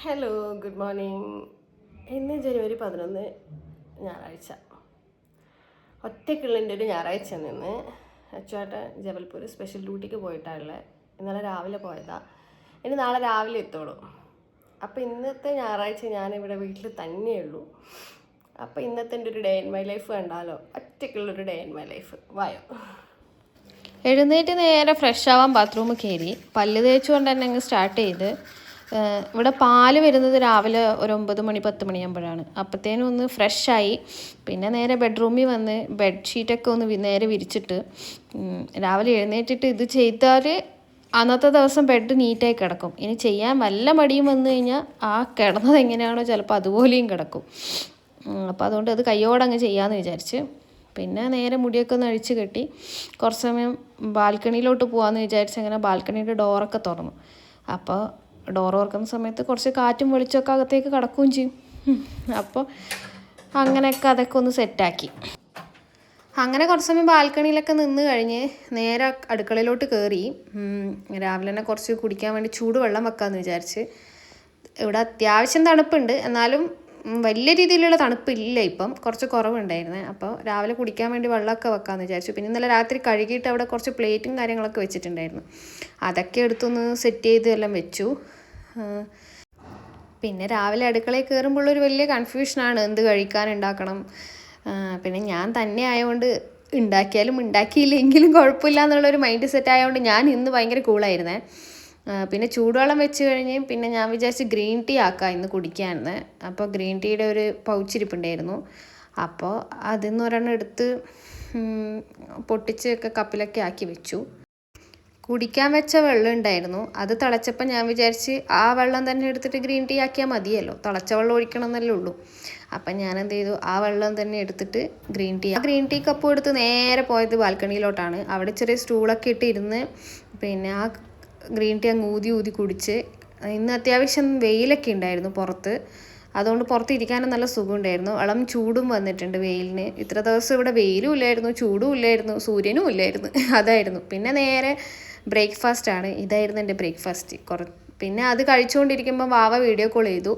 Hello, good morning. ഇന്ന് ജനുവരി 11 ഞായറാഴ്ച. ഒറ്റയ്ക്കുള്ളതിൻ്റെ ഒരു ഞായറാഴ്ച നിന്ന് അച്ചുവേട്ടൻ ജബൽപൂർ സ്പെഷ്യൽ ഡ്യൂട്ടിക്ക് പോയിട്ടാണുള്ളത്. ഇന്നലെ രാവിലെ പോയതാണ്. ഇനി നാളെ രാവിലെ എത്തുള്ളൂ. അപ്പോൾ ഇന്നത്തെ ഞായറാഴ്ച ഞാനിവിടെ വീട്ടിൽ തന്നെയുള്ളൂ. അപ്പോൾ ഇന്നത്തെ എൻ്റെ ഒരു ഡേ ഇൻ മൈ ലൈഫ് കണ്ടാലോ? ഒറ്റയ്ക്കുള്ളൊരു ഡേ ഇൻ മൈ ലൈഫ്. വായോ. എഴുന്നേറ്റ് നേരെ ഫ്രഷ് ആവാൻ ബാത്റൂമിൽ കയറി പല്ല് തേച്ചുകൊണ്ട് തന്നെ അങ്ങ് സ്റ്റാർട്ട് ചെയ്ത്. ഇവിടെ പാല് വരുന്നത് രാവിലെ ഒരു 9 മണി 10 മണിയാകുമ്പോഴാണ്. അപ്പോഴത്തേനും ഒന്ന് ഫ്രഷായി. പിന്നെ നേരെ ബെഡ്റൂമിൽ വന്ന് ബെഡ്ഷീറ്റൊക്കെ ഒന്ന് നേരെ വിരിച്ചിട്ട് രാവിലെ എഴുന്നേറ്റിട്ട് ഇത് ചെയ്താൽ അന്നത്തെ ദിവസം ബെഡ് നീറ്റായി കിടക്കും. ഇനി ചെയ്യാൻ വല്ല മടിയും വന്നു കഴിഞ്ഞാൽ ആ കിടന്നത് എങ്ങനെയാണോ ചിലപ്പോൾ അതുപോലെയും കിടക്കും. അപ്പോൾ അതുകൊണ്ട് അത് കയ്യോടങ്ങ് ചെയ്യാമെന്ന് വിചാരിച്ച് പിന്നെ നേരെ മുടിയൊക്കെ ഒന്ന് അഴിച്ച് കെട്ടി കുറച്ച് സമയം ബാൽക്കണിയിലോട്ട് പോകാമെന്ന് വിചാരിച്ച് അങ്ങനെ ബാൽക്കണിയുടെ ഡോറൊക്കെ തുറന്നു. അപ്പോൾ ഡോർ തുറക്കുന്ന സമയത്ത് കുറച്ച് കാറ്റും വെളിച്ചമൊക്കെ അകത്തേക്ക് കടക്കുകയും ചെയ്യും. അപ്പോൾ അങ്ങനെയൊക്കെ അതൊക്കെ ഒന്ന് സെറ്റാക്കി. അങ്ങനെ കുറച്ച് സമയം ബാൽക്കണിയിലൊക്കെ നിന്ന് കഴിഞ്ഞ് നേരെ അടുക്കളയിലോട്ട് കയറി. രാവിലെ തന്നെ കുറച്ച് കുടിക്കാൻ വേണ്ടി ചൂടുവെള്ളം വെക്കാമെന്ന് വിചാരിച്ച്. ഇവിടെ അത്യാവശ്യം തണുപ്പുണ്ട്, എന്നാലും വലിയ രീതിയിലുള്ള തണുപ്പില്ല, ഇപ്പം കുറച്ച് കുറവുണ്ടായിരുന്നു. അപ്പോൾ രാവിലെ കുടിക്കാൻ വേണ്ടി വെള്ളമൊക്കെ വെക്കാമെന്ന് വിചാരിച്ചു. പിന്നെ ഇന്നലെ രാത്രി കഴുകിയിട്ട് അവിടെ കുറച്ച് പ്ലേറ്റും കാര്യങ്ങളൊക്കെ വെച്ചിട്ടുണ്ടായിരുന്നു. അതൊക്കെ എടുത്തൊന്ന് സെറ്റ് ചെയ്ത് എല്ലാം വെച്ചു. പിന്നെ രാവിലെ അടുക്കളയിൽ കയറുമ്പോഴൊരു വലിയ കൺഫ്യൂഷനാണ്, എന്ത് കഴിക്കാനുണ്ടാക്കണം. പിന്നെ ഞാൻ തന്നെ ആയതുകൊണ്ട് ഉണ്ടാക്കിയാലും ഉണ്ടാക്കിയില്ലെങ്കിലും കുഴപ്പമില്ല എന്നുള്ളൊരു മൈൻഡ് സെറ്റ് ആയതുകൊണ്ട് ഞാൻ ഇന്ന് ഭയങ്കര കൂളായിരുന്നേ. പിന്നെ ചൂടുവെള്ളം വെച്ച് കഴിഞ്ഞ് പിന്നെ ഞാൻ വിചാരിച്ച് ഗ്രീൻ ടീ ആക്കാം ഇന്ന് കുടിക്കാമെന്ന്. അപ്പോൾ ഗ്രീൻ ടീയുടെ ഒരു പൗച്ചിരിപ്പുണ്ടായിരുന്നു. അപ്പോൾ അതിൽ നിന്ന് ഒരെണ്ണം എടുത്ത് പൊട്ടിച്ച് ഒക്കെ കപ്പിലൊക്കെ ആക്കി വെച്ചു. കുടിക്കാൻ വെച്ച വെള്ളം ഉണ്ടായിരുന്നു, അത് തിളച്ചപ്പോൾ ഞാൻ വിചാരിച്ച് ആ വെള്ളം തന്നെ എടുത്തിട്ട് ഗ്രീൻ ടീ ആക്കിയാൽ മതിയല്ലോ, തിളച്ച വെള്ളം ഒഴിക്കണം എന്നല്ലേ ഉള്ളൂ. അപ്പം ഞാൻ എന്ത് ചെയ്തു, ആ വെള്ളം തന്നെ എടുത്തിട്ട് ഗ്രീൻ ടീ കപ്പും എടുത്ത് നേരെ പോയത് ബാൽക്കണിയിലോട്ടാണ്. അവിടെ ചെറിയ സ്റ്റൂളൊക്കെ ഇട്ട് ഇരുന്ന് പിന്നെ ആ ഗ്രീൻ ടീ അങ്ങ് ഊതി കുടിച്ച്. ഇന്ന് അത്യാവശ്യം വെയിലൊക്കെ ഉണ്ടായിരുന്നു പുറത്ത്, അതുകൊണ്ട് പുറത്ത് ഇരിക്കാനും നല്ല സുഖമുണ്ടായിരുന്നു. ഇളം ചൂടും വന്നിട്ടുണ്ട് വെയിലിന്. ഇത്ര ദിവസം ഇവിടെ വെയിലും ഇല്ലായിരുന്നു, ചൂടും ഇല്ലായിരുന്നു, സൂര്യനും ഇല്ലായിരുന്നു. അതായിരുന്നു. പിന്നെ നേരെ ബ്രേക്ക്ഫാസ്റ്റാണ്. ഇതായിരുന്നു എൻ്റെ ബ്രേക്ക്ഫാസ്റ്റ്. പിന്നെ അത് കഴിച്ചുകൊണ്ടിരിക്കുമ്പോൾ വാവ വീഡിയോ കോൾ ചെയ്തു.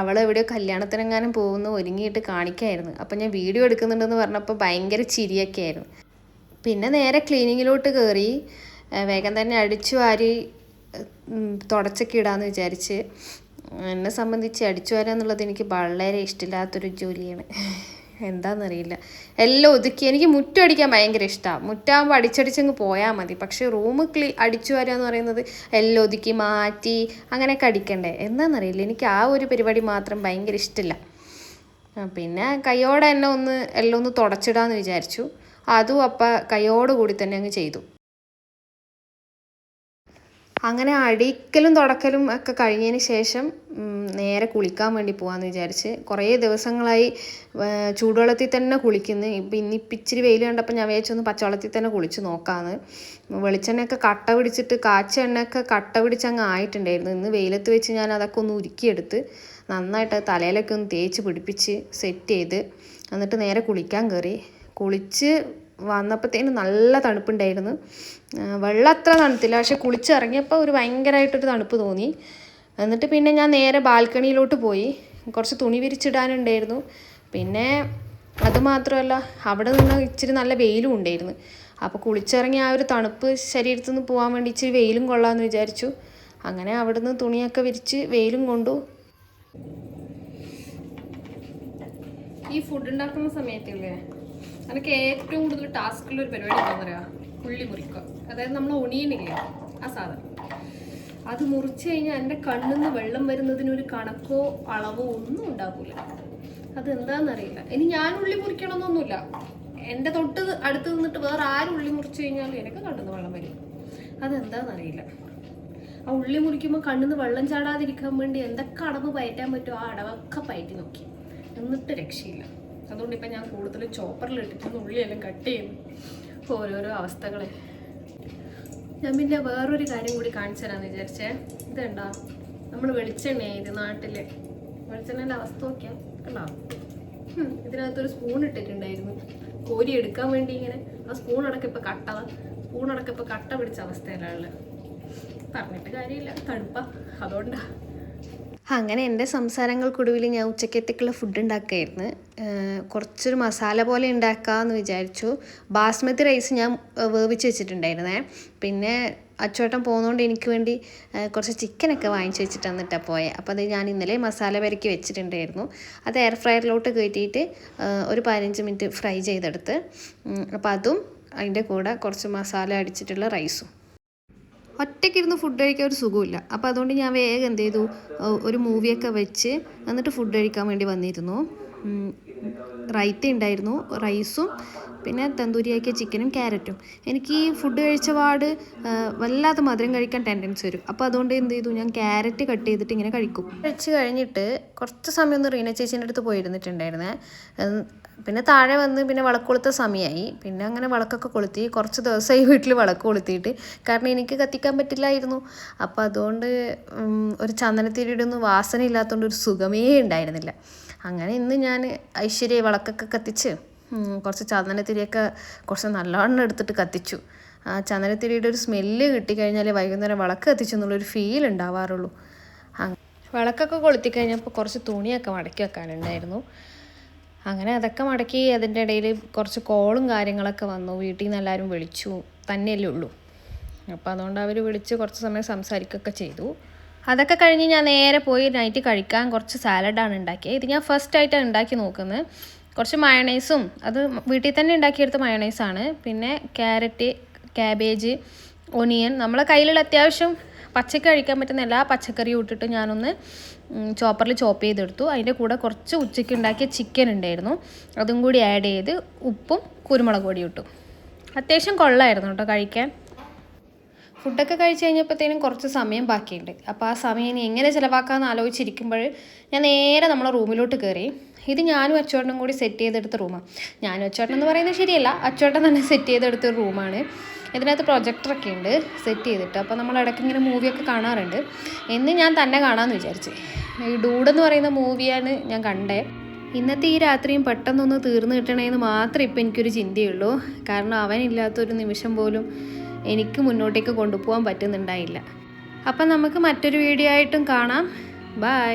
അവൾ എവിടെയോ കല്യാണത്തിനെങ്ങാനും പോകുന്നു ഒരുങ്ങിയിട്ട് കാണിക്കായിരുന്നു. അപ്പം ഞാൻ വീഡിയോ എടുക്കുന്നുണ്ടെന്ന് പറഞ്ഞപ്പോൾ ഭയങ്കര ചിരിയൊക്കെ ആയിരുന്നു. പിന്നെ നേരെ ക്ലീനിങ്ങിലോട്ട് കയറി. വേഗം തന്നെ അടിച്ചു വാരി തുടച്ചൊക്കെ ഇടാമെന്ന് വിചാരിച്ച്. എന്നെ സംബന്ധിച്ച് അടിച്ചു വാരുക എന്നുള്ളത് എനിക്ക് വളരെ ഇഷ്ടമില്ലാത്തൊരു ജോലിയാണ്. എന്താണെന്നറിയില്ല, എല്ലാം ഒതുക്കി. എനിക്ക് മുറ്റം അടിക്കാൻ ഭയങ്കര ഇഷ്ടമാണ്. മുറ്റാകുമ്പോൾ അടിച്ചടിച്ചങ്ങ് പോയാൽ മതി. പക്ഷേ റൂം അടിച്ചു വാരുക എന്ന് പറയുന്നത് എല്ലാം ഒതുക്കി മാറ്റി അങ്ങനെയൊക്കെ അടിക്കണ്ടേ. എന്താണെന്നറിയില്ല, എനിക്ക് ആ ഒരു പരിപാടി മാത്രം ഭയങ്കര ഇഷ്ടമില്ല. പിന്നെ കയ്യോടെ തന്നെ എല്ലാം ഒന്ന് തുടച്ചിടാമെന്ന് വിചാരിച്ചു. അതും അപ്പം കയ്യോടുകൂടി തന്നെ അങ്ങ് ചെയ്തു. അങ്ങനെ അടിക്കലും തുടക്കലും ഒക്കെ കഴിഞ്ഞതിന് ശേഷം നേരെ കുളിക്കാൻ വേണ്ടി പോകാമെന്ന് വിചാരിച്ച്. കുറേ ദിവസങ്ങളായി ചൂടുവെള്ളത്തിൽ തന്നെ കുളിക്കുന്നു. ഇന്നിപ്പം ഇച്ചിരി വെയിൽ കണ്ടപ്പോൾ ഞാൻ വിചാരിച്ചൊന്ന് പച്ചവെള്ളത്തിൽ തന്നെ കുളിച്ച് നോക്കാമെന്ന്. വെളിച്ചെണ്ണയൊക്കെ കട്ട പിടിച്ചിട്ട് കാച്ച എണ്ണയൊക്കെ കട്ട പിടിച്ചങ്ങ് ആയിട്ടുണ്ടായിരുന്നു. ഇന്ന് വെയിലത്ത് വെച്ച് ഞാൻ അതൊക്കെ ഒന്ന് ഉരുക്കിയെടുത്ത് നന്നായിട്ട് തലയിലൊക്കെ ഒന്ന് തേച്ച് പിടിപ്പിച്ച് സെറ്റ് ചെയ്ത് എന്നിട്ട് നേരെ കുളിക്കാൻ കയറി. കുളിച്ച് വന്നപ്പോഴത്തേനും നല്ല തണുപ്പുണ്ടായിരുന്നു. വെള്ളം അത്ര തണുത്തില്ല, പക്ഷെ കുളിച്ചിറങ്ങിയപ്പോൾ ഒരു ഭയങ്കരമായിട്ടൊരു തണുപ്പ് തോന്നി. എന്നിട്ട് പിന്നെ ഞാൻ നേരെ ബാൽക്കണിയിലോട്ട് പോയി. കുറച്ച് തുണി വിരിച്ചിടാനുണ്ടായിരുന്നു. പിന്നെ അതുമാത്രമല്ല അവിടെ നിന്ന് ഇച്ചിരി നല്ല വെയിലും ഉണ്ടായിരുന്നു. അപ്പോൾ കുളിച്ചിറങ്ങി ആ ഒരു തണുപ്പ് ശരീരത്തിൽ നിന്ന് പോകാൻ വേണ്ടി ഇച്ചിരി വെയിലും കൊള്ളാമെന്ന് വിചാരിച്ചു. അങ്ങനെ അവിടെ നിന്ന് തുണിയൊക്കെ വിരിച്ച് വെയിലും കൊണ്ടു. ഈ ഫുഡ് ഉണ്ടാക്കുന്ന സമയത്തില്ലേ എനിക്ക് ഏറ്റവും കൂടുതൽ ടാസ്ക്കുള്ളൊരു പരിപാടി എന്താണെന്ന് പറയാം, ഉള്ളി മുറിക്കുക. അതായത് നമ്മൾ ഒണിയനില്ലേ ആ സാധനം, അത് മുറിച്ച് കഴിഞ്ഞാൽ എൻ്റെ കണ്ണിൽ നിന്ന് വെള്ളം വരുന്നതിനൊരു കണക്കോ അളവോ ഒന്നും ഉണ്ടാകില്ല. അതെന്താണെന്നറിയില്ല. ഇനി ഞാൻ ഉള്ളി മുറിക്കണമെന്നൊന്നുമില്ല, എൻ്റെ തൊട്ട് അടുത്ത് നിന്നിട്ട് വേറെ ആരും ഉള്ളി മുറിച്ച് കഴിഞ്ഞാലും എനിക്ക് കണ്ണിൽ നിന്ന് വെള്ളം വരും. അതെന്താണെന്നറിയില്ല. ആ ഉള്ളി മുറിക്കുമ്പോൾ കണ്ണിൽ നിന്ന് വെള്ളം ചാടാതിരിക്കാൻ വേണ്ടി എന്തൊക്കെ അടവ് പയറ്റാൻ പറ്റുമോ ആ അടവൊക്കെ പയറ്റി നോക്കി, എന്നിട്ട് രക്ഷയില്ല. അതുകൊണ്ട് ഇപ്പം ഞാൻ കൂടുതൽ ചോപ്പറിലിട്ടിട്ട് ഉള്ളിയെല്ലാം കട്ട് ചെയ്യുന്നു. ഓരോരോ അവസ്ഥകളെ. ഞാൻ പിന്നെ വേറൊരു കാര്യം കൂടി കാണിച്ചു തരാമെന്ന് വിചാരിച്ചേ. ഇതുണ്ടോ, നമ്മൾ വെളിച്ചെണ്ണയായത് നാട്ടിൽ വെളിച്ചെണ്ണേൻ്റെ അവസ്ഥ നോക്കിയാൽ കണ്ടോ. ഇതിനകത്തൊരു സ്പൂൺ ഇട്ടിട്ടുണ്ടായിരുന്നു കോരി എടുക്കാൻ വേണ്ടി. ഇങ്ങനെ ആ സ്പൂണടക്കം ഇപ്പോൾ കട്ട പിടിച്ച അവസ്ഥയിലാണ്. പറഞ്ഞിട്ട് കാര്യമില്ല, തണുപ്പാ, അതുകൊണ്ടാണ്. അങ്ങനെ എൻ്റെ സംസാരങ്ങൾക്കൊടുവിൽ ഞാൻ ഉച്ചക്കത്തേക്കുള്ള ഫുഡ് ഉണ്ടാക്കുകയായിരുന്നു. കുറച്ചൊരു മസാല പോലെ ഉണ്ടാക്കാമെന്ന് വിചാരിച്ചു. ബാസ്മതി റൈസ് ഞാൻ വേവിച്ച് വെച്ചിട്ടുണ്ടായിരുന്നേ. പിന്നെ അച്ചോട്ടൻ പോകുന്നതുകൊണ്ട് എനിക്ക് വേണ്ടി കുറച്ച് ചിക്കനൊക്കെ വാങ്ങിച്ച് വെച്ചിട്ട് വന്നിട്ടാണ് പോയത്. അപ്പോൾ അത് ഞാൻ ഇന്നലെ മസാല പെരക്കി വെച്ചിട്ടുണ്ടായിരുന്നു. അത് എയർ ഫ്രയറിലോട്ട് കയറ്റിയിട്ട് ഒരു 15 മിനിറ്റ് ഫ്രൈ ചെയ്തെടുത്ത്. അപ്പോൾ അതും അതിൻ്റെ കൂടെ കുറച്ച് മസാല അടിച്ചിട്ടുള്ള റൈസും. ഒറ്റയ്ക്കിരുന്ന് ഫുഡ് കഴിക്കാൻ ഒരു സുഖമില്ല. അപ്പോൾ അതുകൊണ്ട് ഞാൻ വേഗം എന്ത് ചെയ്തു, ഒരു മൂവിയൊക്കെ വെച്ച് എന്നിട്ട് ഫുഡ് കഴിക്കാൻ വേണ്ടി വന്നിരുന്നു. റൈത്ത ഉണ്ടായിരുന്നു, റൈസും പിന്നെ തന്തൂരിയാക്കിയ ചിക്കനും ക്യാരറ്റും. എനിക്ക് ഈ ഫുഡ് കഴിച്ച പാട് വല്ലാതെ മധുരം കഴിക്കാൻ ടെൻഡൻസി വരും. അപ്പോൾ അതുകൊണ്ട് എന്ത് ചെയ്തു, ഞാൻ ക്യാരറ്റ് കട്ട് ചെയ്തിട്ട് ഇങ്ങനെ കഴിക്കും. കഴിച്ച് കഴിഞ്ഞിട്ട് കുറച്ച് സമയം ഒന്ന് റീന ചേച്ചീൻ്റെ അടുത്ത് പോയിരുന്നിട്ടുണ്ടായിരുന്നേ. പിന്നെ താഴെ വന്ന് പിന്നെ വിളക്ക് കൊളുത്ത സമയമായി. പിന്നെ അങ്ങനെ വിളക്കൊക്കെ കൊളുത്തി. കുറച്ച് ദിവസമായി വീട്ടിൽ വിളക്ക് കൊളുത്തിയിട്ട്, കാരണം എനിക്ക് കത്തിക്കാൻ പറ്റില്ലായിരുന്നു. അപ്പോൾ അതുകൊണ്ട് ഒരു ചന്ദനത്തിരിയുടെ ഒന്നും വാസന ഇല്ലാത്തതുകൊണ്ട് ഒരു സുഖമേ ഉണ്ടായിരുന്നില്ല. അങ്ങനെ ഇന്ന് ഞാൻ ഐശ്വര്യ വിളക്കൊക്കെ കത്തിച്ച് കുറച്ച് ചന്ദനത്തിരിയൊക്കെ കുറച്ച് നല്ലോണം എടുത്തിട്ട് കത്തിച്ചു. ആ ചന്ദനത്തിരിയുടെ ഒരു സ്മെല്ല് കിട്ടിക്കഴിഞ്ഞാൽ വൈകുന്നേരം വിളക്ക് കത്തിച്ചു എന്നുള്ളൊരു ഫീൽ ഉണ്ടാവാറുള്ളൂ. വിളക്കൊക്കെ കൊളുത്തി കഴിഞ്ഞപ്പോൾ കുറച്ച് തുണിയൊക്കെ മടക്കി വെക്കാനുണ്ടായിരുന്നു. അങ്ങനെ അതൊക്കെ മടക്കി. അതിൻ്റെ ഇടയിൽ കുറച്ച് കോളും കാര്യങ്ങളൊക്കെ വന്നു. വീട്ടിൽ നിന്ന് എല്ലാവരും വിളിച്ചു, തന്നെയല്ലേ ഉള്ളൂ. അപ്പോൾ അതുകൊണ്ട് അവർ വിളിച്ച് കുറച്ച് സമയം സംസാരിക്കുകയൊക്കെ ചെയ്തു. അതൊക്കെ കഴിഞ്ഞ് ഞാൻ നേരെ പോയി നൈറ്റ് കഴിക്കാൻ കുറച്ച് സാലഡാണ് ഉണ്ടാക്കിയത്. ഇത് ഞാൻ ഫസ്റ്റ് ആയിട്ടാണ് ഉണ്ടാക്കി നോക്കുന്നത്. കുറച്ച് മയണൈസും, അത് വീട്ടിൽ തന്നെ ഉണ്ടാക്കിയെടുത്ത മയണൈസാണ്. പിന്നെ ക്യാരറ്റ്, ക്യാബേജ്, ഒനിയൻ, നമ്മളെ കയ്യിലുള്ള അത്യാവശ്യം പച്ചക്ക് കഴിക്കാൻ പറ്റുന്ന എല്ലാ പച്ചക്കറിയും ഇട്ടിട്ട് ഞാനൊന്ന് ചോപ്പറിൽ ചോപ്പ് ചെയ്തെടുത്തു. അതിൻ്റെ കൂടെ കുറച്ച് ഉച്ചയ്ക്ക് ഉണ്ടാക്കിയ ചിക്കൻ ഉണ്ടായിരുന്നു, അതും കൂടി ആഡ് ചെയ്ത് ഉപ്പും കുരുമുളക് പൊടിയും ഇട്ടു. അത്യാവശ്യം കൊള്ളായിരുന്നു കേട്ടോ കഴിക്കാൻ. ഫുഡൊക്കെ കഴിച്ച് കഴിഞ്ഞപ്പോഴത്തേനും കുറച്ച് സമയം ബാക്കിയുണ്ട്. അപ്പോൾ ആ സമയം ഇനി എങ്ങനെ ചിലവാക്കാമെന്ന് ആലോചിച്ചിരിക്കുമ്പോൾ ഞാൻ നേരെ നമ്മളെ റൂമിലോട്ട് കയറി. ഇത് ഞാനും അച്ചോട്ടനും കൂടി സെറ്റ് ചെയ്തെടുത്ത റൂമാണ്. ഞാനും അച്ചോട്ടൻ എന്ന് പറയുന്നത് ശരിയല്ല, അച്ചോട്ടൻ തന്നെ സെറ്റ് ചെയ്തെടുത്ത റൂമാണ്. ഇതിനകത്ത് പ്രൊജക്ടറൊക്കെ ഉണ്ട് സെറ്റ് ചെയ്തിട്ട്. അപ്പോൾ നമ്മൾ ഇടയ്ക്ക് ഇങ്ങനെ മൂവിയൊക്കെ കാണാറുണ്ട്. എന്ന് ഞാൻ തന്നെ കാണാമെന്ന് വിചാരിച്ചു. ഈ ഡൂഡെന്ന് പറയുന്ന മൂവിയാണ് ഞാൻ കണ്ടേ. ഇന്നത്തെ ഈ രാത്രിയും പെട്ടെന്നൊന്ന് തീർന്നു കിട്ടണമെന്ന് മാത്രമേ ഇപ്പോൾ എനിക്കൊരു ചിന്തയുള്ളൂ. കാരണം അവനില്ലാത്തൊരു നിമിഷം പോലും എനിക്ക് മുന്നോട്ടേക്ക് കൊണ്ടുപോകാൻ പറ്റുന്നുണ്ടായില്ല. അപ്പം നമുക്ക് മറ്റൊരു വീഡിയോ ആയിട്ടും കാണാം. ബൈ.